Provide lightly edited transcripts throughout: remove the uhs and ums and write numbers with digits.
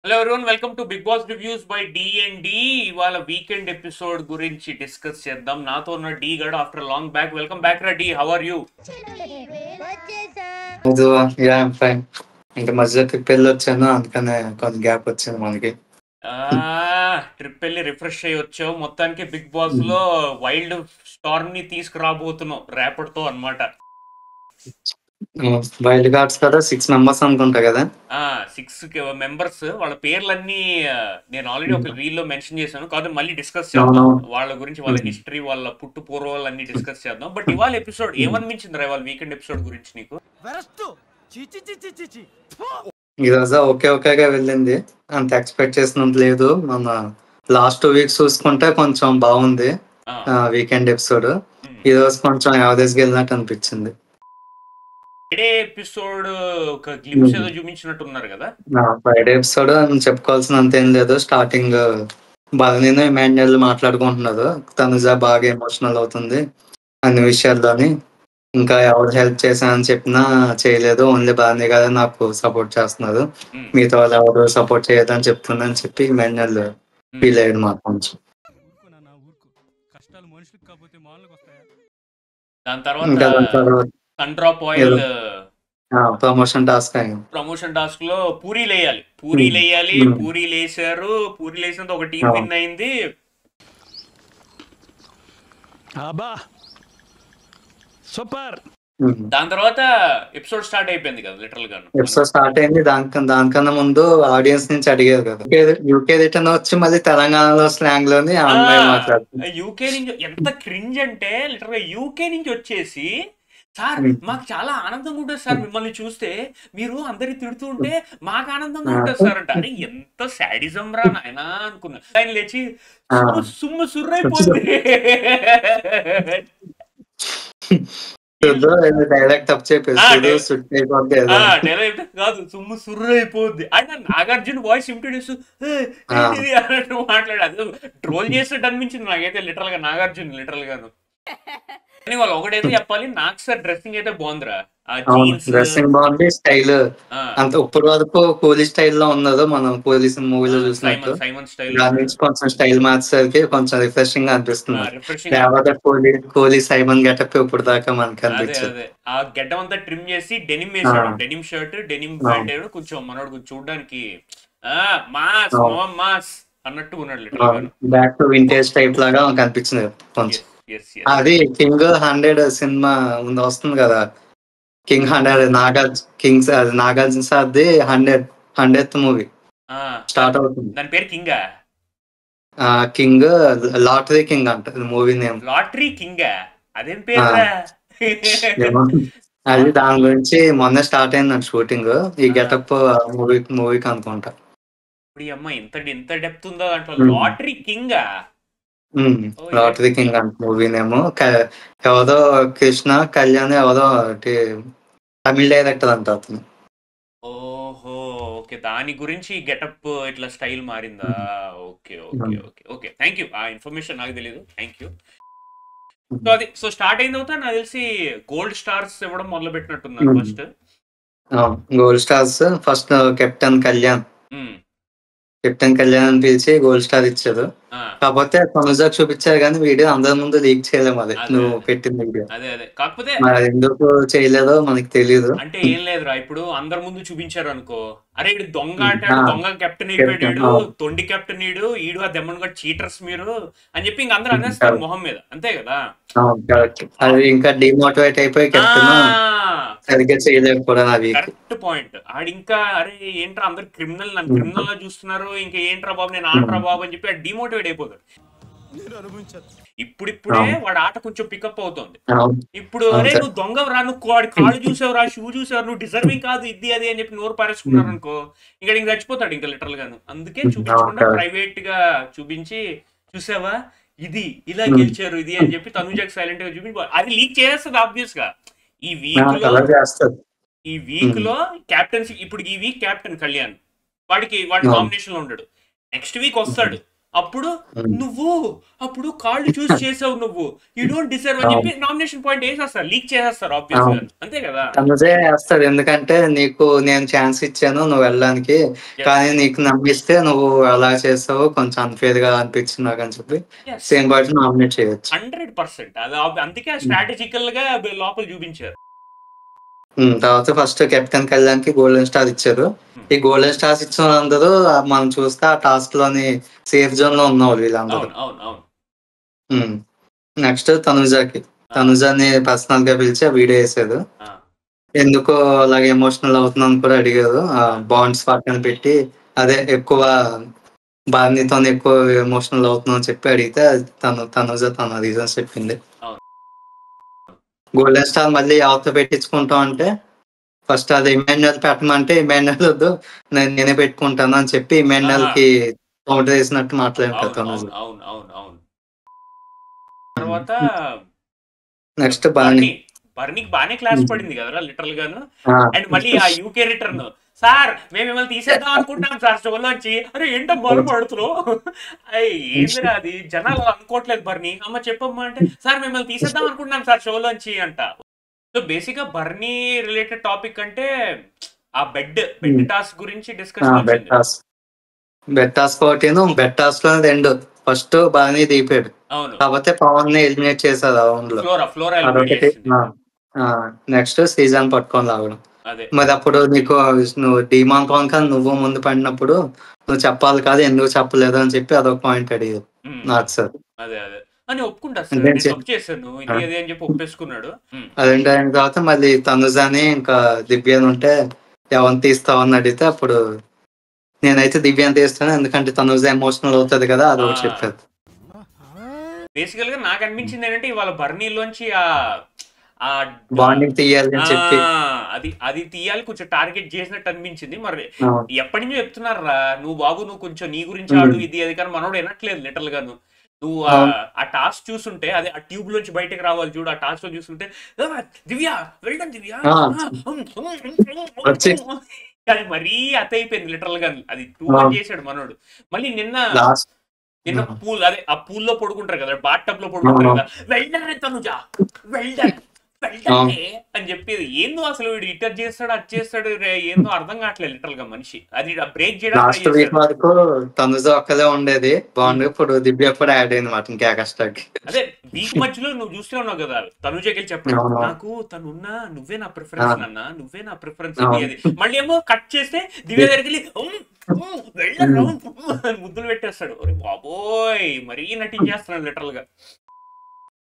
Hello everyone, welcome to Bigg Boss reviews by D. ఇవాళ weekend episode గురించి discuss చేద్దాం. నాతో ఉన్న డి గడు after long back. Welcome back రా D, how are you? Fine. ఇంకా మధ్యలో ట్రిప్ వెళ్ళి వచ్చాను, అందుకనే కొంత గ్యాప్ వచ్చింది మనకి. ట్రిప్ వెళ్ళి రిఫ్రెష్ అయ్యి వచ్చావు. మొత్తానికి బిగ్ బాస్ లో వైల్డ్ స్టార్మ్ ని తీసుకురాబోతున్నావు రేపటితో అన్నమాట. వైల్డ్ కార్డ్స్ కదా, 6 మెంబర్స్ అనుకుంటా కదా. 6 మెంబర్స్, వాళ్ళ పేర్లన్నీ నేను ఆల్రెడీ ఒక రీల్ లో మెన్షన్ చేశాను. కాదు మళ్ళీ డిస్కస్ చేద్దాం వాళ్ళ గురించి, వాళ్ళ హిస్టరీ, వాళ్ళ పుట్టు పూర్వాలన్నీ డిస్కస్ చేద్దాం. బట్ ఇవాళ ఎపిసోడ్ ఏమనిపించింది రా, ఇవాళ వీకెండ్ ఎపిసోడ్ గురించి నీకు? ఈరోజు ఓకేగా వెళ్ళింది, అంత ఎక్స్పెక్ట్ చేసినంత లేదు. మన లాస్ట్ 2 వీక్స్ చూసుకుంటే కొంచెం బాగుంది వీకెండ్ ఎపిసోడ్. ఈ రోజు కొంచెం యావరేజ్ గా వెళ్ళినట్టు అనిపించింది. ఫ్రైడే ఎపిసోడ్ ఒక గ్లింప్స్ ఏదో చూపించినట్టున్నారు కదా. ఫ్రైడే ఎపిసోడ్ చెప్పుకోవాల్సినంత ఏం లేదు. స్టార్టింగ్ భరణిను ఇమాన్యుయల్ మాట్లాడుకుంటున్నారు. తనుజ బాగా ఎమోషనల్ అవుతుంది అన్ని విషయాల్లోని. ఇంకా ఎవరు హెల్ప్ చేశానని చెప్పినా చేయలేదు, ఓన్లీ భరణి గారే నాకు సపోర్ట్ చేస్తున్నారు, మిగతా వాళ్ళు ఎవరు సపోర్ట్ చేయదని చెప్తుందని చెప్పి ఇమాన్యుయల్ ఫీల్ అయ్యాడు మాకు కొంచెం. దాని తర్వాత కండ్రాప్ ఆయిల్ ప్రమోషన్ టాస్క్ అయింది. ప్రమోషన్ టాస్క్ లో పూరీలు వేయాలి, పూరీలు వేసారు. పూరీలు వేసినంత ఒక టీం విన్ అయింది. సూపర్. దాని తర్వాత ఎపిసోడ్ స్టార్ట్ అయిపోయింది కదా, లిటరల్ గా ఎపిసోడ్ స్టార్ట్ అయింది. దానికన్నా ముందు ఆడియన్స్ నుంచి అడిగారు కదా, యూకే రిటర్న్ వచ్చి మళ్ళీ తెలంగాణలో స్లాంగ్ లోని ఆ అమ్మాయి మాట్లాడుతుంది. యూకే నుంచి ఎంత క్రింజ్ అంటే, లిటరల్ గా యూకే నుంచి వచ్చేసి, సార్ మాకు చాలా ఆనందంగా ఉంటుంది సార్ మిమ్మల్ని చూస్తే, మీరు అందరి తిడుతూ ఉంటే మాకు ఆనందంగా ఉంటుంది సార్ అంటే. అరే ఎంత సాడిజం రా నాయనా అనుకున్నా. ఆయన లేచి సుర్రైపోతుంది. డైరెక్ట్ తప్పు కాదు, సుర్రు అయిపోద్ది. ఆయన నాగార్జున వాయిస్ ఇంట్రొడ్యూస్ అన్నట్టు మాట్లాడారు. ట్రోల్ చేసినట్టు అనిపించింది నాకైతే లిటరల్ గా నాగార్జున, లిటరల్ గాను. కానీ వాళ్ళు ఒకటైతే చెప్పాలి, నాకు సార్ డ్రెస్సింగ్ అయితే బాగుందిరా. డ్రెస్సింగ్ బాగుంది, స్టైల్ అంత ఇప్పటి వరకు పోలీస్ స్టైల్లో ఉన్నదో మనం పోలీస్ మూవీలో చూసినట్టు, దాని నుంచి కొంచెం స్టైల్ మార్చేసరికి కొంచెం రిఫ్రెషింగ్ గా అనిపిస్తుంది. కోహ్లీ సైమన్ గెటప్ ఇప్పుడు దాకా మనకి అనిపించింది. ఆ గెటప్ అంతా ట్రిమ్ చేసి డెనిమ్ వేసాడు, డెనిమ్ షర్ట్, డెనిమ్ ప్యాంట్ వేయడం, కొంచెం మనోడు చూడడానికి మాస్ అన్నట్టు ఉన్నాడు. బ్యాక్ టు వింటేజ్ టైప్ లాగా కనిపించింది కొంచెం. అది కింగ్ 100 సినిమా వస్తుంది కదా, కింగ్ 100 నాగార్జున సార్ది 100th మూవీ స్టార్ట్ అవుతుంది. దాని పేరు కింగ్ లాటరీ కింగ్ అంట మూవీ నేమ్. లాటరీ కింగ్ అదేం పేరు? అది దాని గురించి మొన్న స్టార్ట్ అయిందండి షూటింగ్. ఈ గెటప్ మూవీకి అనుకుంటా. అమ్మ ఇంత డెప్త్ ఉందో దాంట్లో. లాటరీ కింగ్ లాటరీ కింగ్ అంట మూవీ నేమ్. ఎవరో కృష్ణ కళ్యాణ్ ఎవరో తమిళ డైరెక్టర్ అంట అతను. ఓహో, ఓకే. దాని గురించి గెటప్ ఇట్లా స్టైల్ మారిందా? Okay okay okay okay, thank you. ఆ ఇన్ఫర్మేషన్ నాకు తెలియదు, థ్యాంక్ యూ. సో స్టార్ట్ అయిన తర్వాత నాకు తెలిసి గోల్డ్ స్టార్స్ ఇవ్వడం మొదలు పెట్టినట్టున్నారు. Gold stars first captain Kalyan అని పిలిచి గోల్డ్ స్టార్ ఇచ్చారు. కాకపోతే తనుజాకి చూపించారు కానీ వీడియో అందరి ముందు లీక్ చేయలేము. అది నువ్వు పెట్టిన వీడియో. కాకపోతే ఎందుకు చేయలేదో మనకి తెలియదు. అంటే ఏం లేదురా, ఇప్పుడు అందరి ముందు చూపించారు అనుకో, అరే ఇడు దొంగ ఆటాడు, దొంగ కెప్టెన్ అయిపోయాడు, తొండి కెప్టెన్ ఈడు ఆ దెమ్మను కూడా చీటర్స్ మీరు అని చెప్పి ఇంక అందరూ అనేస్తారు మొహం మీద, అంతే కదా. అది ఇంకా డిమోటివేట్ అయిపోయి కెప్టెన్ సరిగ్గా చేయలేకపోవడం. అది కరెక్ట్ పాయింట్. ఆడు ఇంకా అరే ఏంట్రా అందరు నన్ను క్రిమినల్ గా చూస్తున్నారు, ఇంకా ఏంట్రా బాబు నేను ఆడరా బాబు అని చెప్పి డిమోటివేట్ అయిపోతాడు. ఇప్పుడిప్పుడే వాడు ఆట కొంచెం పికప్ అవుతుంది. ఇప్పుడు అరే నువ్వు దొంగవరా, నువ్వు వాడి కాళ్ళు చూసావురా, షూ చూసావు, నువ్వు డిజర్వింగ్ కాదు ఇది అది అని చెప్పి నోరు పారేసుకున్నారు అనుకో, ఇంకా ఇంక చచ్చిపోతాడు ఇంకా లిటరల్ గాను. అందుకే చూపించకుండా ప్రైవేట్ గా చూపించి, చూసావా ఇది ఇలా గెలిచారు ఇది అని చెప్పి తనుజాకి సైలెంట్ గా చూపించి అది లీక్ చేస్తుంది ఆబ్వియస్ గా. ఈ వీక్ లో కెప్టెన్సీ, ఇప్పుడు ఈ వీక్ కెప్టెన్ కళ్యాణ్, వాడి కాంబినేషన్ లో ఉంటాడు. నెక్స్ట్ వీక్ వస్తాడు అప్పుడు ఉమ్, నువ్వు అప్పుడు కాళ్ళు చూస్ చేసావు, నువ్వు యూ డోంట్ డిజర్వ్ అని చెప్పి అవును నామినేషన్ పాయింట్ వేసేస్తారు, లీక్ చేసేస్తారు ఆబ్వియస్ గా, అవును అంతే కదా. తనుజే వేస్తాడు, ఎందుకంటే నీకు నేను ఛాన్స్ ఇచ్చాను నువ్వు వెళ్ళడానికి, ఎస్, కానీ నీకు నమ్మిస్తే నువ్వు అలా చేసావు, కొంచెం అన్ఫేర్ గా అనిపించింది నాకు అని చెప్పి ఎస్, సేమ్ బాడీ నామినేట్ చేయొచ్చు. 100%. అది అందుకే ఉమ్. స్ట్రాటజికల్ గా లోపల చూపించారు. తర్వాత ఫస్ట్ కెప్టెన్ కళ్యాణ్ కి గోల్డెన్ స్టార్ ఇచ్చారు. ఉమ్, ఈ గోల్డెన్ స్టార్స్ ఇచ్చిన వాళ్ళందరూ మనం చూస్తే ఆ టాస్క్ లోని సేఫ్ జోన్ లో ఉన్నవాళ్ళు వీళ్ళందరూ. అవును అవును అవును. నెక్స్ట్ తనుజాకి, ఆ, తనుజాని పర్సనల్ గా పిలిచి ఆ వీడియో వేసాడు. ఆ, ఎందుకో అలాగే ఎమోషనల్ అవుతున్నాను కూడా అడిగారు. ఆ ఆ, బాండ్స్ పక్కన పెట్టి అదే ఎక్కువ బాధ్యతతో ఎక్కువ ఎమోషనల్ అవుతున్నావు అని చెప్పి అడిగితే తనుజ తన రీజన్స్ చెప్పింది. అవును. గోల్డెన్ స్టార్ మళ్ళీ ఎవరితో పెట్టించుకుంటాం అంటే ఫస్ట్ అది ఇమాన్యుయల్ పెట్టమంటే ఇమాన్యుయల్ వద్దు, నేనే పెట్టుకుంటాను అని చెప్పి ఇమాన్యుయల్ ఆహా, కి కౌంటర్ వేసినట్టు మాట్లాడారు అవును తనుజ. అవును అవును అవును అవును. తర్వాత నెక్స్ట్ బాణి. బర్నీ, బర్నీకి బాగానే క్లాస్ పడింది కదరా లిటరల్ గాను. ఆ, అండ్ మళ్ళీ ఆ యూకే రిటర్న్, సార్ మేము మిమ్మల్ని తీసేద్దాం అనుకుంటున్నాం సార్ షోలోంచి, అరే ఏంటో మొదలు పడుతున్నావు, అయ్యి ఏందిరా అది, జనాలు అలా అనుకోవట్లేదు బర్నీ, అమ్మ చెప్పమ్మా అంటే, సార్ మిమ్మల్ని తీసేద్దాం అనుకుంటున్నాం సార్ షోలోంచి అంట. సో బేసిక్ గా బర్నీ రిలేటెడ్ టాపిక్ అంటే ఆ బెడ్ టాస్క్ గురించి డిస్కషన్ బెట్ వచ్చింది. టాస్, బెట్ టాస్క్ ఒకటి, బెట్ టాస్క్ లో రెండు ఫస్ట్ బాగానే దిగిపోయాడు, అవును, కాకపోతే పవన్ ని ఎలిమినేట్ చేశారు ఆ రౌండ్ లో. ఫ్లోరా ఎలిమినేట్ అదొకటి. చేసింది. నెక్స్ట్ సీజన్ పట్టుకొని రావడం. అదే, మరి అప్పుడు నీకు నువ్వు డిమాన్ పవన్ కానీ నువ్వు ముందు పడినప్పుడు నువ్వు చెప్పాలి కాదు, ఎందుకు చెప్పలేదు అని చెప్పి అదొక పాయింట్ అడిగారు ఉమ్, నాకు సార్. అదే అదే అని ఒప్పుకుంటారు సార్, అంటే నేను తప్పు చేశాను ఇది అది అని చెప్పి ఒప్పేసుకున్నాడు. అదేంటి అయిన తర్వాత మళ్ళీ తనుజాని ఇంకా దివ్యాని ఉంటే ఎవరిని తీస్తావని అడిగితే అప్పుడు నేనైతే దివ్యాని తీస్తాను, ఎందుకంటే తనుజ ఎమోషనల్ అవుతుంది కదా, అది ఒకటి చెప్పారు. బేసికల్ గా నాకు అనిపించింది ఏంటంటే ఇవాళ బర్నీలోంచి ఆ ఆ బాండింగ్ తీయాలి ఆ, అని చెప్పి. అది అది తీయాలి, కొంచెం టార్గెట్ చేసినట్టు అనిపించింది. మరి అవును. ఎప్పటి నుంచో చెప్తున్నారా, నువ్వు బాబు నువ్వు కొంచెం నీ గురించి ఉమ్. ఆడు ఇది అది, కానీ మనోడు వినట్లేదు లిటరల్ గాను. నువ్వు అవును. ఆ టాస్క్ చూస్తుంటే, అదే ఆ ట్యూబ్ లోంచి బయటకు రావాలి చూడు, ఆ టాస్క్ లో చూస్తుంటే "ఆ, దివ్య వెళ్ళడం దివ్య ఆ, ఆ, వచ్చి అది మరీ అత అయిపోయింది లిటరల్ గా, అది టూ ఆ, మచ్ చేశాడు మనోడు. మళ్ళీ నిన్న లాస్ట్. నిన్న పూల్, అదే ఆ పూల్లో పడుకుంటారు కదా, బాత్ టబ్ లో పడుకుంటారు కదా, వెల్డర్ తనుజ వెల్డర్ వెల్డర్ అని చెప్పేది ఏందో, అసలు వీడు ఇటర్ చేస్తాడు అది చేస్తాడు ఏందో అర్థం కావట్లేదు లిటరల్ గా మనిషి, అది బ్రేక్ చేయడానికి ట్రై లాస్ట్ వీక్ చేశారు. వరకు తనుజ ఒక్కదే ఉండేది బాండ్, ఇప్పుడు దివ్య కూడా యాడ్ అయింది మాట ఇంకా కష్టాకి. అదే వీక్ మధ్యలో నువ్వు చూస్తూ ఉన్నావు కదా, తనుజకి వెళ్ళి చెప్పడం, అవును. నాకు తనున్నా నువ్వే నా ప్రిఫరెన్స్ నాన్న, నువ్వే నా ప్రిఫరెన్స్ ఇది అవును. అది, మళ్ళీ ఏమో కట్ చేస్తే దివ్య దగ్గరికి వెళ్ళి వెళ్ళరు అని ముద్దులు పెట్టేస్తాడు. ఒరే బాబోయ్ మరీ నటించేస్తున్నాడు లిటరల్ గా.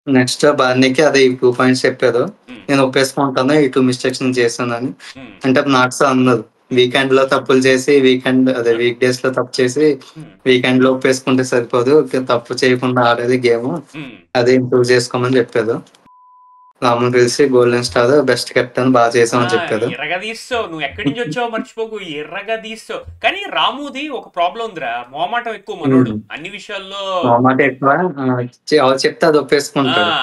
నెక్స్ట్ బార్నీకి అదే ఈ 2 పాయింట్స్ చెప్పారు, ఉమ్, నేను ఒప్పేసుకుంటాను ఈ 2 మిస్టేక్స్ నేను చేశానని. ఉమ్, అంటే నాకు అన్నారు వీకెండ్ లో తప్పులు చేసి అదే వీక్ డేస్ లో తప్పు చేసి ఉమ్, వీకెండ్ లో ఒప్పేసుకుంటే సరిపోదు, తప్పు చేయకుండా ఆడేది గేమ్, ఉమ్. అదే ఇంప్రూవ్ చేసుకోమని చెప్పారు. రాముని తెలిసి గోల్డెన్ స్టార్ బెస్ట్ కెప్టెన్ బాగా చేసామని చెప్పారు. ఎర్రగా తీస్తావు, నువ్వు ఎక్కడి నుంచి వచ్చావో మర్చిపోకు, ఎర్రగా తీస్తావు. కానీ రాముది ఒక ప్రాబ్లం ఉందిరా, మొహమాటం ఎక్కువ మనోడు అన్ని విషయాల్లో. మాట ఎక్కువ, ఎవరు చెప్తే అది ఆ ఒప్పేసుకుంటాడు.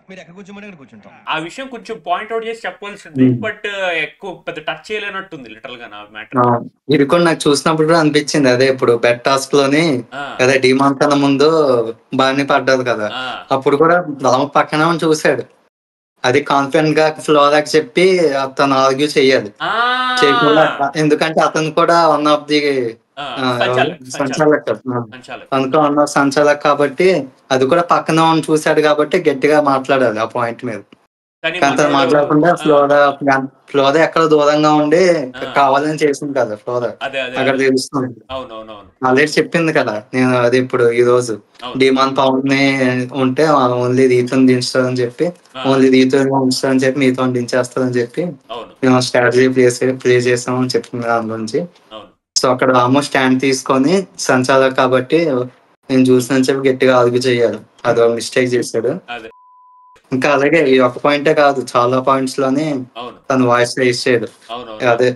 మీరు ఎక్కడ కూర్చోమని అక్కడ కూర్చుంటాం. ఆ విషయం కొంచెం పాయింట్అవుట్ చేసి చెప్పాల్సింది, బట్ ఎక్కువ పెద్ద టచ్ చేయలేనట్టుంది లిటరల్ గా నా మ్యాటర్. ఇది కూడా నాకు చూసినప్పుడు కూడా అనిపించింది, అదే ఇప్పుడు బెట్ టాస్క్ లోని అదే డిమాన్ కన్నా ముందు బాగానే పడ్డది కదా, అప్పుడు కూడా రాము పక్కన ఉండి చూశాడు, అది కాన్ఫిడెంట్ గా ఫ్లోరాకి చెప్పి అతను ఆర్గ్యూ చెయ్యాలి, చేయకుండా, ఎందుకంటే అతను కూడా వన్ ఆఫ్ ది సంచాలక్, తనకు వన్ ఆఫ్ సంచాలక్ కాబట్టి అది కూడా పక్కన ఉండి చూశాడు కాబట్టి గట్టిగా మాట్లాడాలి ఆ పాయింట్ మీద. కానీ కానీ తను మాట్లాడకుండా ఫ్లోరా ఎక్కడ దూరంగా ఉండి కావాలని చేసింది కదా ఫ్లోరా, అదే అదే అక్కడ తెలుస్తుంది. అవునవునవును ఆల్రెడీ చెప్పింది కదా, నేను అది ఇప్పుడు ఈ రోజు అవును డిమాన్ పవన్ ని ఉంటే ఓన్లీ రీతో దించుతారని చెప్పి, ఓన్లీ రీతో ఉంచుతారని చెప్పి మీతో దించేస్తారని చెప్పి అవును మేము స్ట్రాటజీ ప్లే చేస్తామని చెప్పింది దాని గురించి. అవును. సో అక్కడ ఆల్మోస్ట్ స్టాండ్ తీసుకొని సంచాలక్ కాబట్టి నేను చూసిన చెప్పి గట్టిగా ఆర్గ్యూ చేయాలి, అది ఒక మిస్టేక్ చేశాడు. అదే ఇంకా అలాగే ఈ ఒక పాయింటే కాదు, చాలా పాయింట్స్ లోనే అవును తను వాయిస్ రేస్ చేయడు. అవునవును. అదే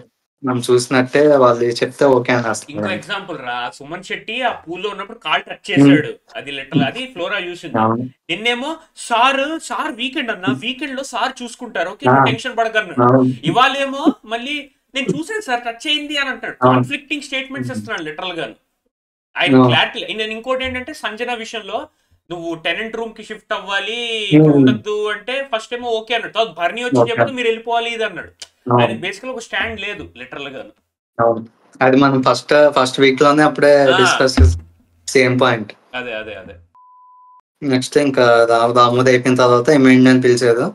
మనం చూసినట్టే వాళ్ళు చెప్తే ఓకే అని ఇంకో వస్తుంది. ఎగ్జాంపుల్ రా, సుమన్ శెట్టి ఆ పూల్లో ఉన్నప్పుడు కాల్ టచ్ చేశాడు, అది లిటరల్ అది ఫ్లోరా చూసింది. అవును. నిన్నేమో సార్ వీకెండ్ అన్న, వీకెండ్ లో సార్ చూసుకుంటారు, ఓకే నువ్వు టెన్షన్ పడకన్నాడు. అవును. ఇవాళేమో మళ్ళీ నేను చూసాను సార్ టచ్ అయింది అని అంటాడు, కాన్ఫ్లిక్టింగ్ స్టేట్మెంట్స్ ఇస్తున్నాడు లిటరల్ గా. ఆయన అవును. క్లారిటీ. నేను ఇంకోటి ఏంటంటే సంజన విషయంలో నువ్వు టెనెంట్ రూమ్ కి షిఫ్ట్ అవ్వాలి, ఇక్కడ హ్మ్. ఉండొద్దు అంటే ఫస్ట్ ఏమో ఓకే అన్నాడు. తర్వాత భరణి వచ్చి ఓకే. చెప్పదు మీరు వెళ్ళిపోవాలి ఇది అన్నాడు. ఆయన అవును. బేసికల్ ఒక స్టాండ్ లేదు లిటరల్ గా. అవును. అది మనం ఫస్ట్ వీక్ లోనే అప్పుడే డిస్కస్ చేసాం సేమ్ పాయింట్. అదే అదే అదే నెక్స్ట్ ఇంకా రామోద్ అయిపోయిన తర్వాత ఇమాన్యుయల్ పిలిచారు.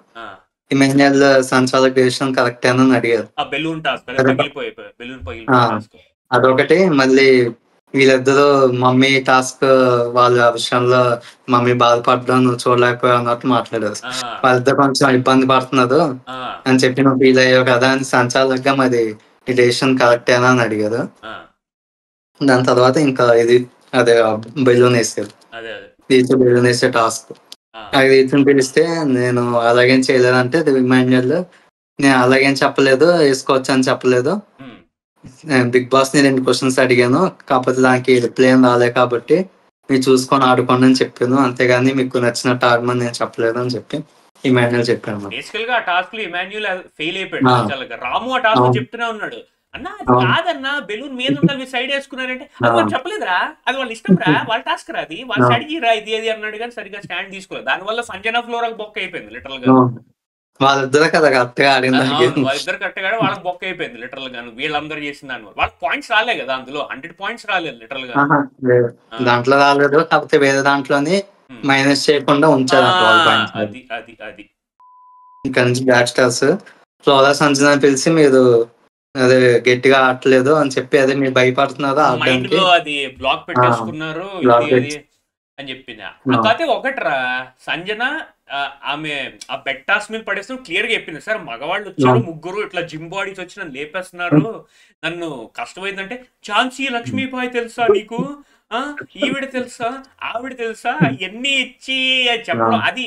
ఇమాన్యుయల్ సంచాలక్ డెసిషన్ కరెక్ట్ అని అడిగారు. ఆ బెలూన్ టాస్క్ అదే పగిలిపోయి బెలూన్ ఆ, పగిలిపోయే టాస్క్. అదొకటి. మళ్ళీ వీళ్ళిద్దరూ మమ్మీ టాస్క్ వాళ్ళ విషయంలో మమ్మీ బాధపడడం నువ్వు చూడలేకపోయావు అన్నట్టు మాట్లాడారు. వాళ్ళిద్దరు కొంచెం ఇబ్బంది పడుతున్నారు అని చెప్పి నువ్వు ఫీల్ అయ్యావు కదా అని సంచాలకుగా మరి ఈ డెసిషన్ కరెక్టేనా అని అడిగారు. దాని తర్వాత ఇంకా ఇది అదే బెలూన్ వేసారు. అదే అదే తీసి బెలూన్ వేసే టాస్క్ అది తీర్చుని పిలిస్తే నేను అలాగేం చేయలేదంటే ఇమాన్యుయల్ నేను అలాగేం చెప్పలేదు, వేసుకోవచ్చు అని చెప్పలేదు. బిగ్ బాస్ ని 2 క్వశ్చన్స్ అడిగాను, కాకపోతే దానికి రిప్లై ఏం రాలే కాబట్టి మీరు చూసుకొని ఆడుకోండి అని చెప్పాను, అంతేగాని మీకు నచ్చినట్టు ఆడమని నేను చెప్పలేదు అని చెప్పి ఇమాన్యుయల్ చెప్పాను. బేసికల్ గా ఆ టాస్క్ లో ఇమాన్యుయల్ ఫెయిల్ అయిపోయాడు సంచాలకుగా. రాము ఆ టాస్క్ లో చెప్తూనే ఉన్నాడు, అన్నా అది కాదన్నా బెలూన్ మీద ఉండాలి మీరు సైడ్ వేసుకున్నారంటే అది వాళ్ళు చెప్పలేదురా, అది వాళ్ళ ఇష్టం రా, వాళ్ళ టాస్క్ రా, అది వాళ్ళ సైడ్ రా, ఇది అది అన్నాడు కానీ సరిగ్గా స్టాండ్ తీసుకోలేదు. దానివల్ల సంజన ఫ్లోర్ బొక్క అయిపోయింది లిటరల్ గా. వాళ్ళిద్దరు కదా కరెక్ట్ గా ఆడింది. వాళ్ళిద్దరు కరెక్ట్ గా వాళ్ళకి బొక్క అయిపోయింది లిటరల్ గా. వీళ్ళందరూ చేసిన దాని వల్ల వాళ్ళకి పాయింట్స్ రాలే కదా, అందులో 100 పాయింట్స్ రాలేదు లిటరల్ గా. దాంట్లో రాలేదు, కాకపోతే వేరే దాంట్లోని మైనస్ చేయకుండా ఉంచారు అది అది అది ఇంకా నుంచి బ్యాక్ స్టార్స్ ఫ్లోరా సంజన పిలిచి మీరు అదే గట్టిగా ఆడలేదు అని చెప్పి అదే మీరు భయపడుతున్నారు మైండ్ లో అది బ్లాక్ పెట్టేసుకున్నారు ఇది అది అని చెప్పింది. కాకపోతే ఒకట్రా సంజన ఆమె ఆ బెడ్ టాస్క్ మీద పడేస్తూ క్లియర్ గా చెప్పింది, సార్ మగవాళ్ళు వచ్చారు ముగ్గురు ఇట్లా జిమ్ బాడీస్ వచ్చి నన్ను లేపేస్తున్నారు, నన్ను కష్టమైందంటే ఝాన్సీ లక్ష్మీబాయి తెలుసా నీకు, ఈవిడ తెలుసా ఆవిడ తెలుసా ఎన్ని ఇచ్చి చెప్పడం అది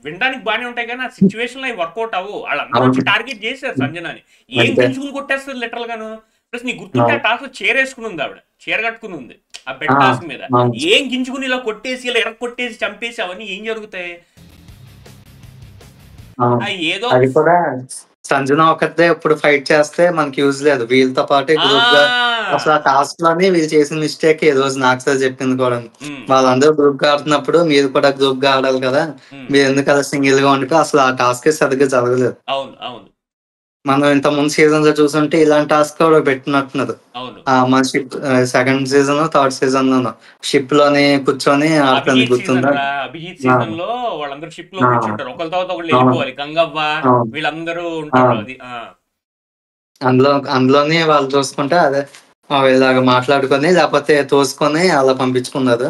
వినడానికి బాగానే ఉంటాయి కానీ ఆ సిచ్యువేషన్ లో వర్కౌట్ అవ్వు. వాళ్ళందరూ వచ్చి టార్గెట్ చేశారు సంజనాని, ఏం పెంచుకుని కొట్టేస్తుంది లిటరల్ గాను. ప్లస్ నీ గుర్తుంటే ఆ టాస్క్ చీర వేసుకుని ఉంది, ఆవిడ చీర కట్టుకుని ఉంది ఆ బెడ్ టాస్క్ మీద, ఏం గించుకుని ఇలా కొట్టేసి ఇలా ఎర్ర కొట్టేసి చంపేసి అవన్నీ ఏం జరుగుతాయి. ఏదో అది కూడా సంజన ఒకటే ఇప్పుడు ఫైట్ చేస్తే మనకి యూజ్ లేదు, వీళ్ళతో పాటు గ్రూప్ గా అసలు ఆ టాస్క్ లోని వీళ్ళు చేసిన మిస్టేక్ ఈ రోజు నాకు సార్ చెప్పింది కూడా, వాళ్ళందరూ గ్రూప్ గా ఆడుతున్నప్పుడు మీరు కూడా గ్రూప్ గా ఆడాలి కదా, మీరు ఎందుకు అలా సింగిల్ గా ఉంటే అసలు ఆ టాస్క్ సరిగ్గా జరగలేదు. అవును అవును మనం ఇంత ముందు సీజన్ లో చూసుంటే ఇలాంటి టాస్క్ కూడా పెట్టినట్టున్నారు. మన ship second season third season లోను షిప్ లోని కూర్చొని ఆడుతుంది గుర్తుందా. అభిజిత్ సీజన్ లో వాళ్ళందరూ షిప్ లో కూర్చుంటారు, ఒకరి తర్వాత ఒకళ్ళు వెళ్ళిపోవాలి, గంగవ్వ వీళ్ళందరూ ఉంటారు. అది అందులోని వాళ్ళు చూసుకుంటే అదే ఇలాగ మాట్లాడుకొని లేకపోతే తోసుకొని అలా పంపించుకున్నారు.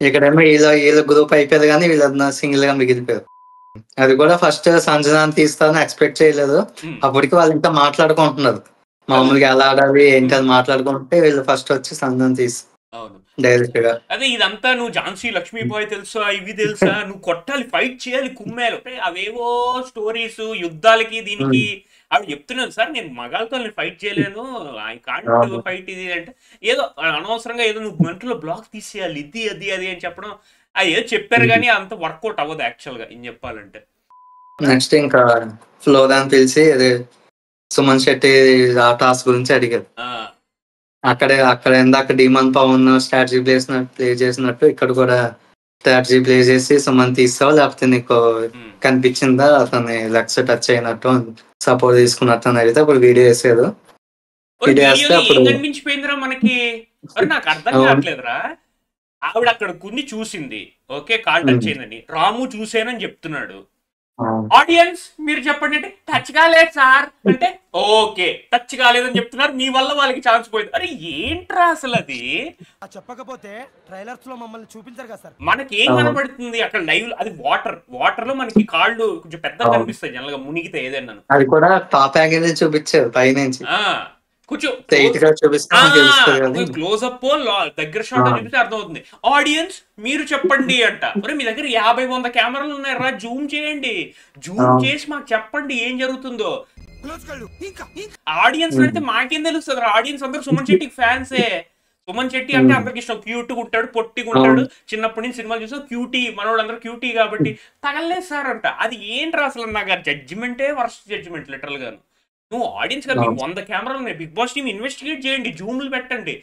ఇక్కడేమో వీళ్ళ గ్రూప్ అయిపోయారు కానీ వీళ్ళందరూ సింగిల్ గా మిగిలిపోయారు. అది కూడా ఫస్ట్ సంజనాన్ని తీస్తారని ఎక్స్పెక్ట్ చేయలేదు, అప్పటికి వాళ్ళు ఇంకా మాట్లాడుకుంటున్నారు మామూలుగా ఎలా ఆడాలి ఏంటి అని మాట్లాడుకుంటే వీళ్ళు ఫస్ట్ వచ్చి సంజనాన్ని తీసి డైరెక్ట్ గా అదే ఇదంతా నువ్వు ఝాన్సీ లక్ష్మీబాయి తెలుసా ఇవి తెలుసా నువ్వు కొట్టాలి ఫైట్ చేయాలి కుమ్మేలు అవేవో స్టోరీస్ యుద్ధాలకి దీనికి ఆవిడ చెప్తున్నాను, సార్ నేను మగాళ్ళతో నేను ఫైట్ చేయలేను, ఐ కాంట్ ఫైట్ ఇది అంటే ఏదో అనవసరంగా ఏదో నువ్వు గంటలో బ్లాక్ తీసేయాలి ఇది అది అది అని చెప్పడం అది ఏదో చెప్పారు కానీ అంత వర్కౌట్ అవ్వదు యాక్చువల్ గా ఏం చెప్పాలంటే. నెక్స్ట్ ఇంకా ఫ్లోరాన్ పిలిచి అదే సుమన్ శెట్టి ఆ టాస్క్ గురించి అడిగారు. అక్కడ ఇందాక డిమాన్ పవన్ స్ట్రాటజీ ప్లే చేసినట్టు ఇక్కడ కూడా స్ట్రాటజీ ప్లే చేసి సుమన్ తీస్తావు లేకపోతే నీకు కనిపించిందా అతని లెగ్స్ టచ్ అయినట్టు సపోర్ట్ తీసుకున్నట్టు అని అడిగితే అప్పుడు వీడియో వేసారు. వీడియో వేస్తే అప్పుడు కనిపించిపోయిందిరా మనకి, నాకు అర్థం కావట్లేదురా. ఆవిడ అక్కడ కొన్ని చూసింది ఓకే కాల్ టచ్ అయిందని, రాము చూసానని చెప్తున్నాడు, ఆడియన్స్ మీరు చెప్పండి అంటే టచ్ కాలేదు సార్ అంటే ఓకే టచ్ కాలేదని చెప్తున్నారు, మీ వల్ల వాళ్ళకి ఛాన్స్ పోయింది. అరే ఏంట్రా అసలు అది చెప్పకపోతే ట్రైలర్స్ లో మమ్మల్ని చూపించారు కదా సార్, మనకేం కనబడుతుంది అక్కడ లైవ్ అది వాటర్ లో మనకి కాళ్ళు కొంచెం పెద్దగా కనిపిస్తాయి జనరల్ గా మునిగితే ఏదైనా, అది కూడా టాప్ యాంగిల్ చూపించారు పైనుంచి కొంచెం క్లోజ్ అప్ దగ్గర షాట్ చూపిస్తే అర్థమవుతుంది. ఆడియన్స్ మీరు చెప్పండి అంట, మరి మీ దగ్గర 50-100 కెమెరాలు ఉన్నాయరా జూమ్ చేయండి, జూమ్ చేసి మాకు చెప్పండి ఏం జరుగుతుందో. ఆడియన్స్ అంటే మాకేం తెలుస్తుంది, ఆడియన్స్ అందరూ సుమన్ శెట్టికి ఫ్యాన్సే. సుమన్ శెట్టి అంటే అందరికి ఇష్టం, క్యూట్ గా ఉంటాడు పొట్టిగా ఉంటాడు, చిన్నప్పటి నుంచి సినిమాలు చూసాం క్యూటీ, మనోళ్ళందరూ క్యూటీ కాబట్టి తగలేదు సార్ అంట. అది ఏంట్రా అసలు నాకు జడ్జిమెంటే వర్స్ట్ జడ్జిమెంట్ లిటరల్ గాను. నువ్వు ఆడియన్స్ గా మీకు 100 కెమెరాలు ఉన్నాయి, బిగ్ బాస్ టీమ్ ఇన్వెస్టిగేట్ చేయండి, జూమ్లు పెట్టండి,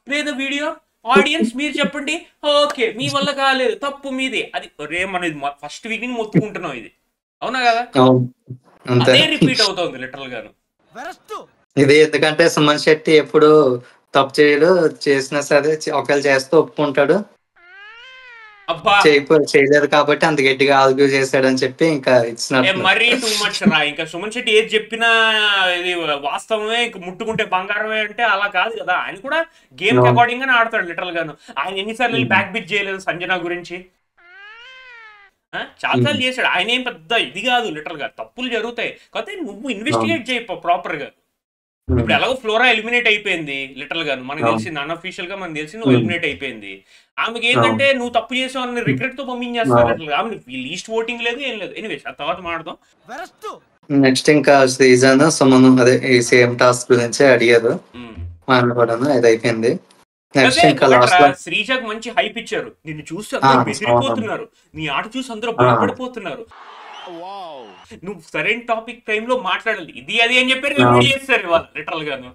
ప్లే ద వీడియో ఆడియన్స్ మీరు చెప్పండి, ఓకే మీ వల్ల కాలేదు, తప్పు మీది. అది మనం ఫస్ట్ వీక్ నుంచి మొత్తుకుంటున్నాం ఇది, అవునా కదా? అదే రిపీట్ అవుతుంది లిటరల్ గాను. ఇది ఎందుకంటే సుమన్ శెట్టి ఎప్పుడు తప్పు చేయడు, చేసినా సరే ఒకవేళ చేస్తూ ఒప్పుకుంటాడు, చేయలేదు కాబట్టి అంత గట్టిగా ఆర్గ్యూ చేశాడని చెప్పి ఇంకా మరీ టూ మచ్ రా. ఇంకా సుమన్ శెట్టి ఏది చెప్పినా ఇది వాస్తవమే, ఇంక ముట్టుకుంటే బంగారమే అంటే అలా కాదు కదా. ఆయన కూడా గేమ్ అకార్డింగ్ గానే ఆడతాడు లిటరల్ గాను. ఆయన ఎన్నిసార్లు బ్యాక్ బిట్ చేయలేదు సంజన గురించి, చాలాసార్లు చేశాడు. ఆయన ఏం పెద్ద ఇది కాదు లిటరల్ గా. తప్పులు జరుగుతాయి కాకపోతే నువ్వు ఇన్వెస్టిగేట్ చేయి ప్రాపర్ గా. ఇప్పుడు ఎలాగో ఫ్లోరా ఎలిమినేట్ అయిపోయింది లిటరల్ గా, మనకు తెలిసింది అన్అఫీషియల్ గా మనకు తెలిసి నువ్వు ఎలిమినేట్ అయిపోయింది. ఆమెకి ఏంటంటే నువ్వు తప్పు చేసావు అని రిగ్రెట్ తో పంపించేస్తావు లిటరల్ గా. ఆమె లీస్ట్ ఓటింగ్ లేదు ఏం లేదు. ఎనీవేస్ ఆ తర్వాత మాట్లాడదాం. నెక్స్ట్ ఇంకా శ్రీజాన్ సుమన్ అదే ఈ సేమ్ టాస్క్ గురించి అడిగారు, మాట్లాడడం అది అయిపోయింది. శ్రీజాకి మంచి హైప్ ఇచ్చారు, నిన్ను చూసి అందరూ బెదిరిపోతున్నారు, నీ ఆట చూసి అందరూ భయపడిపోతున్నారు, నువ్వు సరైన టాపిక్ టైమ్ లో మాట్లాడాలి, ఇది అది అని చెప్పారు చేస్తారు ఇవాళ లిటరల్ గాను.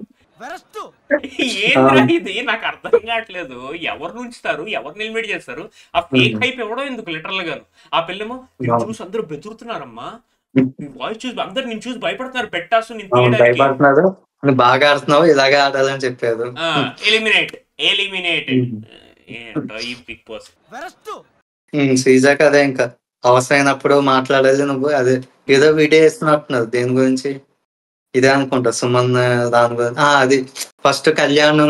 ఏంద్రా ఇది నాకు అర్థం కావట్లేదు. ఎవరు నుంచుతారు, ఎవరు ఎలిమినేట్ చేస్తారు, ఆ ఫేక్ హైప్ ఇవ్వడం ఎందుకు లిటరల్ గాను. ఆ పిల్లమో నిన్ను చూసి అందరూ బెదురుతున్నారమ్మా, వాయిస్ చూసి అందరు నేను చూసి భయపడుతున్నారు, పెట్టాసు నేను బాగా ఆడుతున్నావు ఇలాగే ఆడాలని చెప్పారు. శ్రీజాకి అదే ఇంకా అవసరమైనప్పుడు మాట్లాడాలి. నువ్వు అదే ఏదో వీడియో వేస్తున్నట్టున్నారు దేని గురించి, ఇదే అనుకుంటా సుమన్ దాని గురించి. అది ఫస్ట్ కళ్యాణ్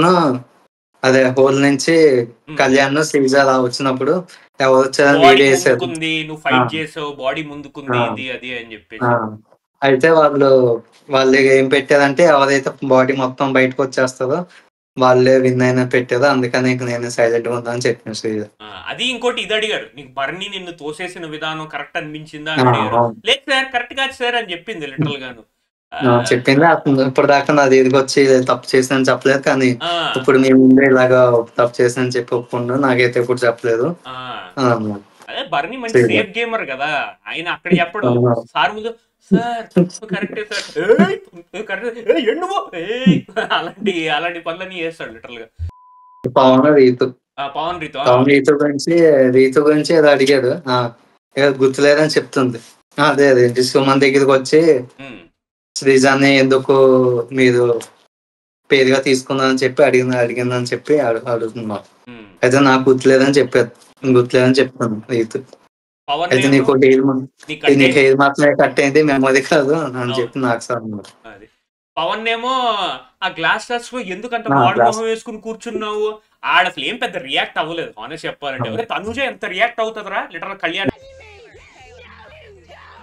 అదే హోల్ నుంచి కళ్యాణ్ శ్రీజ అలా వచ్చినప్పుడు ఎవరు వచ్చారని వీడియో వేసారు. అయితే వాళ్ళు ఏం పెట్టారంటే ఎవరైతే బాడీ మొత్తం బయటకు వచ్చేస్తుందో వాళ్ళే విన్ అయినా పెట్టారు, అందుకని నేనే సైలెంట్ గా ఉందా అని చెప్పిన శ్రీజ. అది ఇంకోటి ఇది అడిగారు, నీకు బర్నీ నిన్ను తోసేసిన విధానం కరెక్ట్ అనిపించిందా అని అడిగారు. లేదు సార్ కరెక్ట్ కాదు సార్ అని చెప్పింది లిటరల్ గాను. చెప్పింది ఇప్పుడు దాకా నాది ఎదిగి వచ్చి తప్పు చేసిన చెప్పలేదు, కానీ ఇప్పుడు మీ ముందే ఇలాగా తప్పు చేసిన చెప్పి ఒప్పుకుండా నాకైతే ఎప్పుడు చెప్పలేదు. అదే బర్నీ మంచి సేఫ్ గేమర్ కదా, ఆయన అక్కడ చెప్పడు సార్ ముందు సార్ కరెక్టే సార్ కరెక్ట్ అలాంటి పనులన్నీ చేస్తాడు లిటరల్ గా. పవన్ రీతు గురించి ఏదో అడిగాడు, గుర్తులేదని చెప్తుంది. అదే అదే సుమన్ దగ్గరికి వచ్చి శ్రీజాన్ని ఎందుకు మీరు పేరుగా తీసుకున్నారని చెప్పి అడిగిందని చెప్పి అడుగుతున్నా. అయితే నాకు గుర్తులేదని చెప్తాను రీతు. అయితే నీకు హెయిర్ మాత్రమే కట్ అయింది, మెమరీ కాదు అని చెప్పి నాకు సార్. పవన్ ఏమో ఆ గ్లాస్ టాస్ లో ఎందుకంత మాడు మొహం వేసుకుని కూర్చున్నావు, ఆడ అసలు ఏం పెద్ద రియాక్ట్ అవ్వలేదు ఆనెస్ట్ చెప్పాలంటే. తనుజ ఎంత రియాక్ట్ అవుతుందిరా లిటరల్ కళ్యాణ్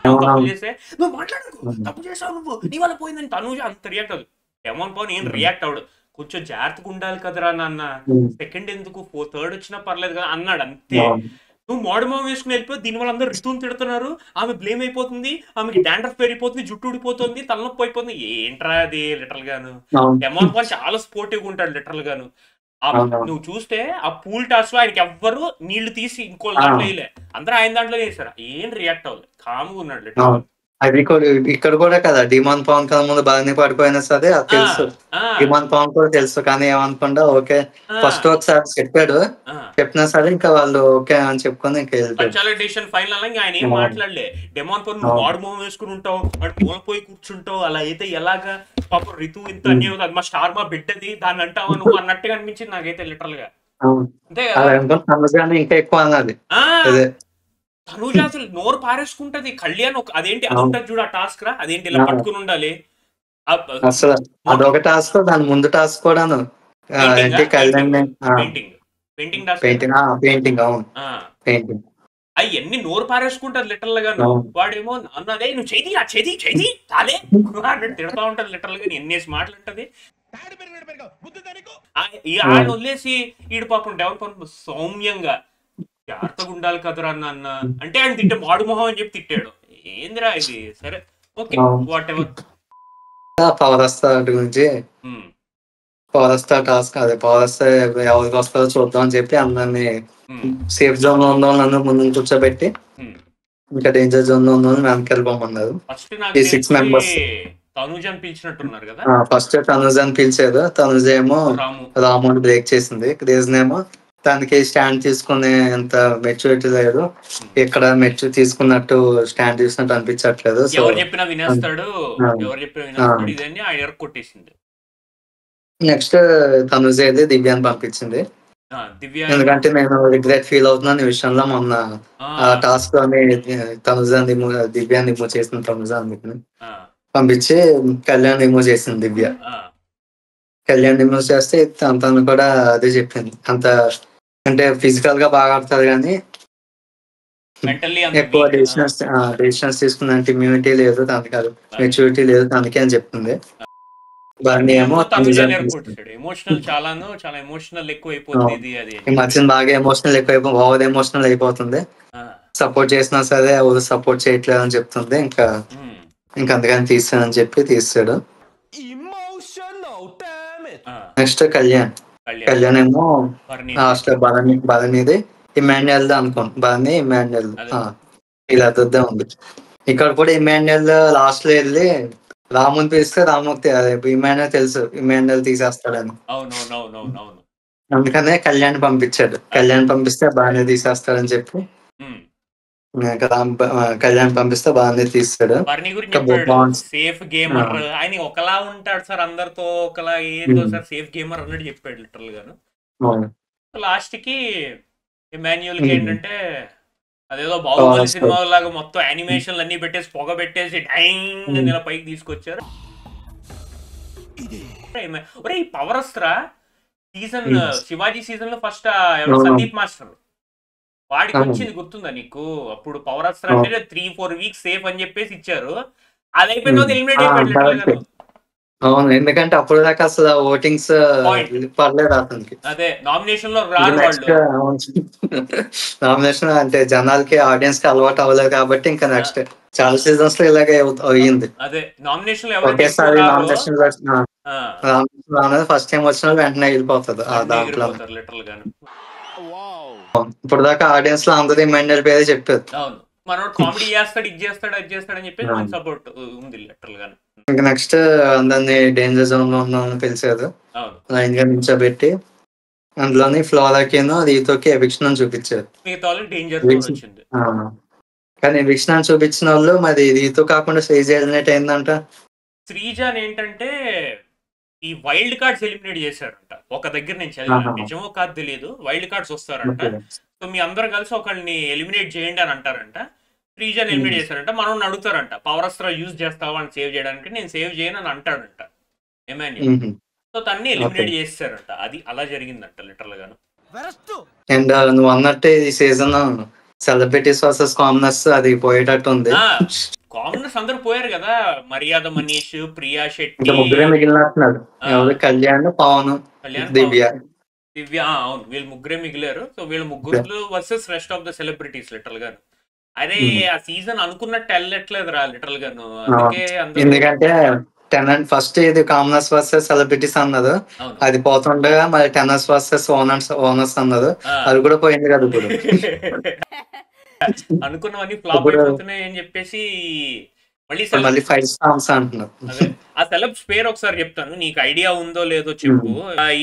తప్పు చేస్తే నువ్వు మాట్లాడకు, తప్పు చేసావు నువ్వు, నీ వల్ల పోయిందని తనుజ అంత రియాక్ట్ అవ్వదు. డెమాన్ పవన్ ఏం రియాక్ట్ అవ్వడు, కొంచెం జాగ్రత్తగా ఉండాలి కదరా నాన్న, సెకండ్ ఎందుకు థర్డ్ వచ్చినా పర్లేదు కదా అన్నాడు అంతే. నువ్వు మోడల్ మొహం వేసుకుని వెళ్ళిపోయి దీనివల్ల అందరూ రితుని తిడుతున్నారు, ఆమె బ్లేమ్ అయిపోతుంది, ఆమెకి డాండ్రఫ్ పెరిగిపోతుంది, జుట్టు ఊడిపోతుంది, తలనొప్పి అయిపోతుంది. ఏంట్రా అది లిటరల్ గాను. డెమాన్ పవన్ చాలా స్పోర్టివ్ గా ఉంటాడు లిటరల్ గాను. నువ్వు చూస్తే ఆ పూల్ టాస్ లో ఆయనకి ఎవ్వరు నీళ్లు తీసి ఇంకో దాంట్లో వేయలే, అందరూ ఆయన దాంట్లో వేసారు, ఏం రియాక్ట్ అవ్వలేదు, కామ్గా ఉన్నాడు లిటరల్. అది ఇక్కడ కూడా కదా డిమాండ్ పవన్ కన్నా ముందు బాగానే పడిపోయినా సరే అది తెలుసు, డిమాండ్ పవన్ కూడా తెలుసు, కానీ ఏమనుకుండా ఓకే ఫస్ట్ ఒకసారి చెప్పినా సరే ఇంకా వాళ్ళు ఓకే అని చెప్పుకొని ఇంకా కన్సాలిడేషన్ ఫైనల్ ఆయన ఏం మాట్లాడలే. డెమాన్ పవన్ నువ్వు వాడు మొహం వేసుకుని ఉంటావు, వాడు మూలపోయి కూర్చుంటావు, అలా అయితే ఎలాగా పాప రితు ఇంత అన్యాయం, అది మా స్టార్ మా బిడ్డది దాన్ని అంటావా నువ్వు అన్నట్టుగా అనిపించింది నాకైతే లిటరల్ గా. అంతే కదా, ఇంకా ఎక్కువ అన్నది తనుజ అసలు నోరు పారేసుకుంటది. కళ్యాణ్ అదేంటి అది ఉంటది చూడు ఆ టాస్క్ రా, అదేంటి ఇలా పట్టుకుని ఉండాలి అసలు అదొక టాస్క్, దాని ముందు టాస్క్ కూడాను పెయింటింగ్ అవన్నీ నోరు పారేసుకుంటది లిటరల్ గా. వాడేమో అన్నదే నువ్వు చెయ్యి చాలే అన్నట్టు తిడతా ఉంటది లిటరల్ గా, ఎన్నేసి మాట్లాడుతుంది. ఆయన వదిలేసి ఈడు పాపం డెవలప్ పని సౌమ్యంగా జాగ్రత్తగా ఉండాలి కదరా అన్న అంటే ఆయన తిట్టే మాడు మొహం అని చెప్పి తిట్టాడు. ఏందిరా ఇది, సరే ఓకే వాట్ ఎవర్. పవరస్తా గురించి పవరస్తా టాస్క్, అదే పవరస్తా ఎవరికి వస్తారో చూద్దాం అని చెప్పి అందరినీ సేఫ్ జోన్ లో ఉన్న వాళ్ళని ముందు కూర్చోబెట్టి ఇంకా డేంజర్ జోన్ లో ఉన్న వాళ్ళని వెనక్కి వెళ్ళిపోమన్నారు. ఫస్ట్ నాకు 6 మెంబర్స్ తనుజని పిలిచినట్టున్నారు కదా. ఫస్ట్ తనుజ్ అని పిలిచారు. తనుజ్ ఏమో రాము రాము అని బ్రేక్ చేసింది. రీజన్ ఏమో దానికి స్టాండ్ తీసుకునే అంత మెచ్యూరిటీ లేదు. ఇక్కడ మెచ్యూర్ తీసుకున్నట్టు స్టాండ్ తీసుకున్నట్టు అనిపించట్లేదు. సో ఎవరు చెప్పినా వినేస్తాడు, ఆ, ఎవరు చెప్పినా ఆ. వినేస్తాడు ఇదని ఆయన ఎరకు కొట్టేసింది. నెక్స్ట్ తనుజ్ అయితే దివ్యాన్ని పంపించింది. దివ్య ఎందుకంటే నేను రిగ్రెట్ ఫీల్ అవుతున్నాను ఈ విషయంలో. మొన్న ఆ టాస్క్ లోని తనుజాన్ని దివ్యాన్ని రిమూవ్ చేసిన తనుజాన్ని పంపించి కళ్యాణ్ రిమూవ్ చేసింది దివ్య. కళ్యాణ్ రిమూవ్ చేస్తే తను కూడా అదే చెప్పింది. అంత అంటే ఫిజికల్ గా బాగా ఆడతారు కానీ ఎక్కువ డెసిషన్స్ తీసుకున్న ఇమ్యూనిటీ లేదు తనకి, కాదు మెచ్యూరిటీ లేదు తనకి అని చెప్తుంది. ఎమోషనల్ చాలా ఎమోషనల్ ఎక్కువ అయిపోతుంది. ఈ మధ్యన బాగా ఎమోషనల్ ఎక్కువ ఓవర్ ఎమోషనల్ అయిపోతుంది. సపోర్ట్ చేసినా సరే ఎవరు సపోర్ట్ చేయట్లేదు అని చెప్తుంది. ఇంకా అందుకని తీస్తానని చెప్పి తీస్తాడు. నెక్స్ట్ కళ్యాణ్ ఏమో లాస్ట్ బలనిది ఇమాన్యుయల్ అనుకోండి. బలని ఇమాన్యుయల్ ఇలా అర్థం ఉంది. ఇక్కడ కూడా ఇమాన్యుయల్ లాస్ట్ లో వెళ్ళి రాముని పిలిస్తే రాముకి ఇమాన్యుయల్ తెలుసు ఇమాన్యుయల్ తీసేస్తాడని. అందుకనే కళ్యాణ్ పంపించాడు. కళ్యాణ్ పంపిస్తే బాగానే తీసేస్తాడని చెప్పి కళ్యాణ్ పంపిస్తే బాగానే తీస్తాడు. సేఫ్ గేమర్ ఆయన ఒకలా ఉంటాడు సార్, అందరితో ఒకలా ఏందో సార్ సేఫ్ గేమర్ అన్నట్టు చెప్పాడు లిటరల్ గాను. లాస్ట్ కి ఇమాన్యుయల్ కి ఏంటంటే అదేదో బాహుబలి సినిమా లాగా మొత్తం యానిమేషన్లు అన్ని పెట్టేసి పొగ పెట్టేసి డైంగ్ ఇలా పైకి తీసుకొచ్చారు. ఒరే ఈ power Astra season Shivaji season లో ఫస్ట్ సందీప్ మాస్టర్ వాడికి వచ్చింది గుర్తుందా నీకు? అప్పుడు పవర్ అస్త్రా అంటే 3-4 వీక్స్ సేఫ్ అని చెప్పేసి ఇచ్చారు. అది అయిపోయిన ఎలిమినేట్ అయిపోయాడు. అవును, ఎందుకంటే అప్పుడు దాకా అసలు ఓటింగ్స్ పర్లేదు అతనికి. అదే నామినేషన్ లో రారు నామినేషన్ అంటే జనాలకి ఆడియన్స్ కి అలవాటు అవ్వలేదు కాబట్టి ఇంకా నెక్స్ట్ చాలా సీజన్స్ లో ఇలాగే అయ్యింది. అదే నామినేషన్ ఒకేసారి నామినేషన్ ఫస్ట్ టైం వచ్చిన వెంటనే వెళ్ళిపోతుంది దాంట్లో. ఇప్పుడు దాకా ఆడియన్స్ లో అందరూ ఇమాన్యుయల్ పేరే చెప్పారు. అవును, మనోడు కామెడీ చేస్తాడు, ఇది చేస్తాడు, అది చేస్తాడు అని చెప్పి మంచి సపోర్ట్ ఉంది లిటరల్ గా. ఇంకా నెక్స్ట్ అందరినీ డేంజర్ జోన్ లో ఉన్నామని తెలిసేది లైన్ గా నిల్చోబెట్టి అందులోని ఫ్లోరాకేనో రీతోకి ఎవిక్షన్ అని చూపించారు. కానీ ఎవిక్షన్ అని చూపించిన వాళ్ళు మరి రీతో కాకుండా శ్రీజ ఎలిమినేట్ అయిందంట. శ్రీజ ఏంటంటే ఈ వైల్డ్ కార్డ్స్ ఎలిమినేట్ చేశారంట ఒక దగ్గర నుంచి. నిజమో కాదు తెలియదు, వైల్డ్ కార్డ్స్ వస్తారంట. సో మీ అందరు కలిసి ఒకళ్ళని ఎలిమినేట్ చేయండి అని అంటారంట. శ్రీజాని ఎలిమినేట్ చేశారంట. మనం అడుగుతారంట పవర్ అస్త్రా యూజ్ చేస్తావా అని సేవ్ చేయడానికి. నేను సేవ్ చేయను అని అంటాడంట ఎమాన్యుయల్. సో తన్ని ఎలిమినేట్ చేస్తారంట. అది అలా జరిగిందంట లిటరల్ గాను. అండ్ నువ్వు అన్నట్టే ఈ సీజన్ సెలబ్రిటీస్ వర్సెస్ కామనర్స్ అది పోయేటట్టు ఉంది. కామనర్స్ అందరు పోయారు కదా, మర్యాద మనీష్, ప్రియా శెట్టి, ముగ్గురే మిగిలినట్టున్నారు. కళ్యాణ్, పవన్, దివ్య. అవును, వీళ్ళు ముగ్గురే మిగిలారు. సో వీళ్ళు ముగ్గురు versus rest of the celebrities literal గాను. అదే ఆ సీజన్ అనుకున్నట్టు వెళ్ళట్లేదు రా లిటరల్ గాను. ఎందుకంటే ఫస్ట్ ఇది కామనర్స్ వర్సెస్ సెలబ్రిటీస్ అన్నారు, అది పోతుండగా మరి టెన్నర్స్ వర్సెస్ ఓనర్స్ అన్నారు, అది కూడా పోయింది కదా. ఇప్పుడు అనుకున్నవన్నీ ఫ్లాప్ అయిపోతున్నాయి అని చెప్పేసి మళ్ళీ ఫైవ్ స్టార్స్ అంటున్నారు. ఆ సెలబ్స్ పేరు ఒకసారి చెప్తాను, నీకు ఐడియా ఉందో లేదో చెప్పు.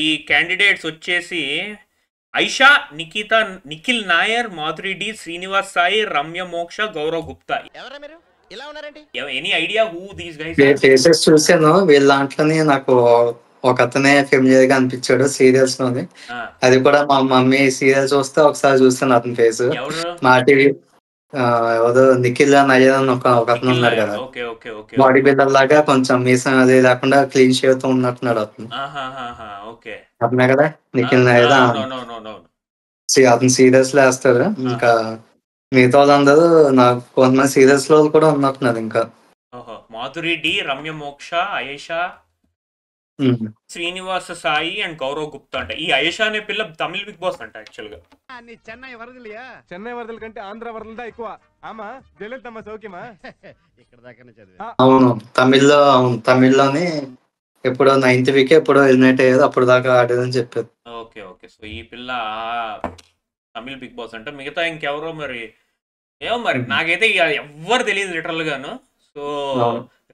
ఈ క్యాండిడేట్స్ వచ్చేసి ఐషా, నిఖిత, నిఖిల్ నాయర్, మాధురి డి, శ్రీనివాస్ సాయి, రమ్య మోక్ష, Gaurav Gupta. Any idea who these guys? Faces చూసాను వీళ్ళ దాంట్లోనే. నాకు ఒక అతనే ఫెమిలియర్ గా అనిపించాడు సీరియల్స్ లోని. అది కూడా మా మమ్మీ సీరియల్ చూస్తే ఒకసారి చూస్తాను అతని ఫేస్. మా టీవీ ఎవరు నిఖిల్ నయ్యర్ అని ఒక అతను ఉన్నాడు కదా, బాడీ బిల్డర్ లాగా కొంచెం మీసం అది లేకుండా క్లీన్ షేవ్ తో ఉన్నట్టున్నాడు అతను. అతనే కదా నిఖిల్ నయ్యర్. అతను సీరియల్స్ లో వేస్తాడు. ఇంకా మిగతా వాళ్ళందరూ నాకు కొంతమంది సీరియల్స్ లో కూడా ఉన్నట్టున్నారు. ఇంకా మాధురి డి, రమ్య మోక్ష, ఆయేషా, శ్రీనివాస సాయి అండ్ గౌరవ్ గుప్తా అంట. ఈ ఆయేషా అనే పిల్ల తమిళ బిగ్ బాస్ అంట యాక్చువల్ గా. చెన్నై వరదల కంటే ఆంధ్ర వరదలదా ఎక్కువ. ఆమా జయలలితమ్మ సౌఖ్యమా? ఇక్కడ దాకానే చదివా. అవును, తమిళ్లోని ఎప్పుడో 9th వీక్ ఎప్పుడో ఎలిమినేట్ అయ్యేది, అప్పుడు దాకా ఆడేదని చెప్పారు. ఓకే. సో ఈ పిల్ల తమిళ బిగ్ బాస్ అంట. మిగతా ఇంకెవరో మరి ఏమో మరి నాకైతే ఎవ్వరు తెలియదు లిటరల్ గాను. సో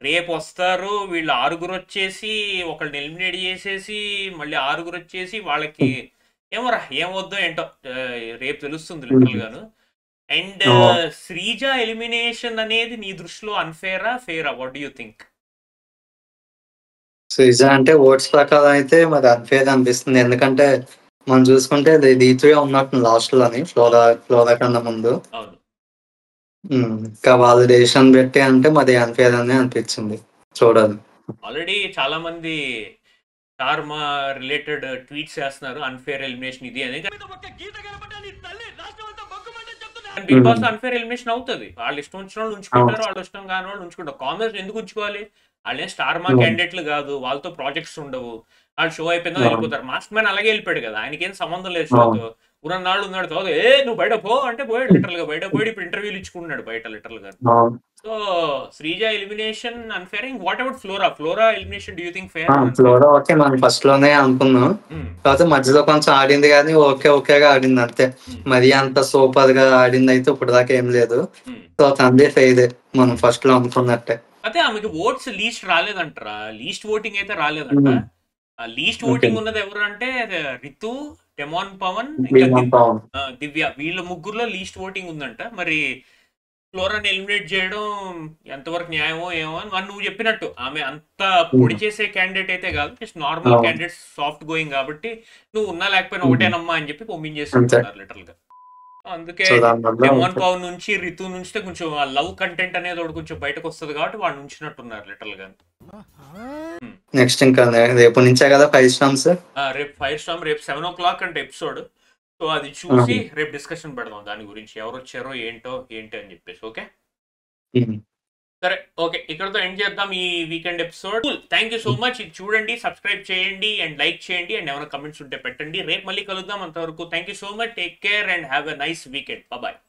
రేపు వస్తారు వీళ్ళు 6 వచ్చేసి ఒకళ్ళని ఎలిమినేట్ చేసేసి మళ్ళీ 6 వచ్చేసి వాళ్ళకి ఏమోరా ఏమవుద్దో ఏంటో రేపు తెలుస్తుంది లిటరల్ గాను. అండ్ శ్రీజ ఎలిమినేషన్ అనేది నీ దృష్టిలో అన్ఫేరా ఫేరా? What do you think? Sreeja అంటే ఓట్స్ ప్రకారం అయితే మరి అన్ఫేర్ అనిపిస్తుంది. ఎందుకంటే మనం చూసుకుంటే D3 ఉన్నట్టు లాస్ట్ లోని ఫ్లోరా కన్నా ముందు. అవును. ఇంకా వాళ్ళ డెసిషన్ పెట్టి అంటే మరి అన్ఫేర్ అని అనిపించింది. చూడాలి. ఆల్రెడీ చాలా మంది స్టార్మా రిలేటెడ్ ట్వీట్స్ చేస్తున్నారు అన్ఫేర్ ఎలిమినేషన్ ఇది అని. బిగ్ బాస్ అన్ఫేర్ ఎలిమినేషన్ అవుతుంది. వాళ్ళు ఇష్టం వచ్చిన వాళ్ళు ఉంచుకుంటారు, వాళ్ళు ఇష్టం కాని వాళ్ళు ఉంచుకుంటారు. కామర్స్ ఎందుకు ఉంచుకోవాలి? వాళ్ళే స్టార్మా క్యాండిడేట్లు కాదు, వాళ్ళతో ప్రాజెక్ట్స్ ఉండవు. వాళ్ళు షో అయిపోయిందో వెళ్ళిపోతారు. మాస్క్ మ్యాన్ అలాగే వెళ్ళిపోయాడు కదా, ఆయనకేం సంబంధం లేదు షోతో. ఉన్ననాళ్ళు ఉన్నాడు తర్వాత నువ్వు బయట పో అంటే పోయాడు లిటరల్ గా. బయట పోయి ఇప్పుడు ఇంటర్వ్యూలు ఇచ్చుకున్నాడు బయట లిటరల్ గా. So Sreeja elimination unfair. What about flora elimination do you think fair? Flora okay, మనం ఫస్ట్ లోనే అనుకున్నాం. కాకపోతే మధ్యలో కొంచెం ఆడింది కానీ ఓకేగా ఆడింది అంతే. మరి అంత సూపర్ గా ఆడింది అయితే ఇప్పుడు దాకా ఏం లేదు. సో తందే ఫెయిల్ మనం ఫస్ట్ లో అనుకున్నట్టే. అయితే ఆమెకి ఓట్స్ లీస్ట్ రాలేదంటారా? లీస్ట్ ఓటింగ్ అయితే రాలేదంట. లీస్ట్ ఓటింగ్ ఉన్నది ఎవరు అంటే రితు, డెమాన్ పవన్, ఇంకా దివ్య, వీళ్ళ ముగ్గురులో లీస్ట్ ఓటింగ్ ఉందంట. మరి ఫ్లోరాని ఎలిమినేట్ చేయడం ఎంతవరకు న్యాయమో ఏమో అని నువ్వు చెప్పినట్టు ఆమె అంత పొడి చేసే క్యాండిడేట్ అయితే కాదు, just normal candidate, soft going కాబట్టి నువ్వు ఉన్నా లేకపోయినా ఒకటేనమ్మా అని చెప్పి పంపించేస్తున్నారు లిటరల్ గా. అందుకే డెమాన్ పవన్ నుంచి రితు నుంచి కొంచెం లవ్ కంటెంట్ అనేది ఒకటి కొంచెం బయటకు వస్తుంది కాబట్టి వాడు ఉంచినట్టున్నారు లిటరల్ గా. నెక్స్ట్ ఇంకా రేపు నుంచే కదా 5 స్టార్మ్స్. రేపు 5 స్టార్మ్, రేపు 7 o'clock అంటే ఎపిసోడ్. సో అది చూసి రేపు డిస్కషన్ పెడదాం దాని గురించి, ఎవరు వచ్చారో ఏంటి అని చెప్పేసి. ఓకే సరే, ఓకే ఇక్కడతో ఎండ్ చేద్దాం ఈ weekend episode. Thank you so much. ఇది చూడండి, సబ్స్క్రైబ్ చేయండి అండ్ లైక్ చేయండి అండ్ ఏమైనా కమెంట్స్ ఉంటే పెట్టండి. రేపు మళ్ళీ కలుద్దాం. అంతవరకు thank you so much. Take care and have a nice weekend. Bye.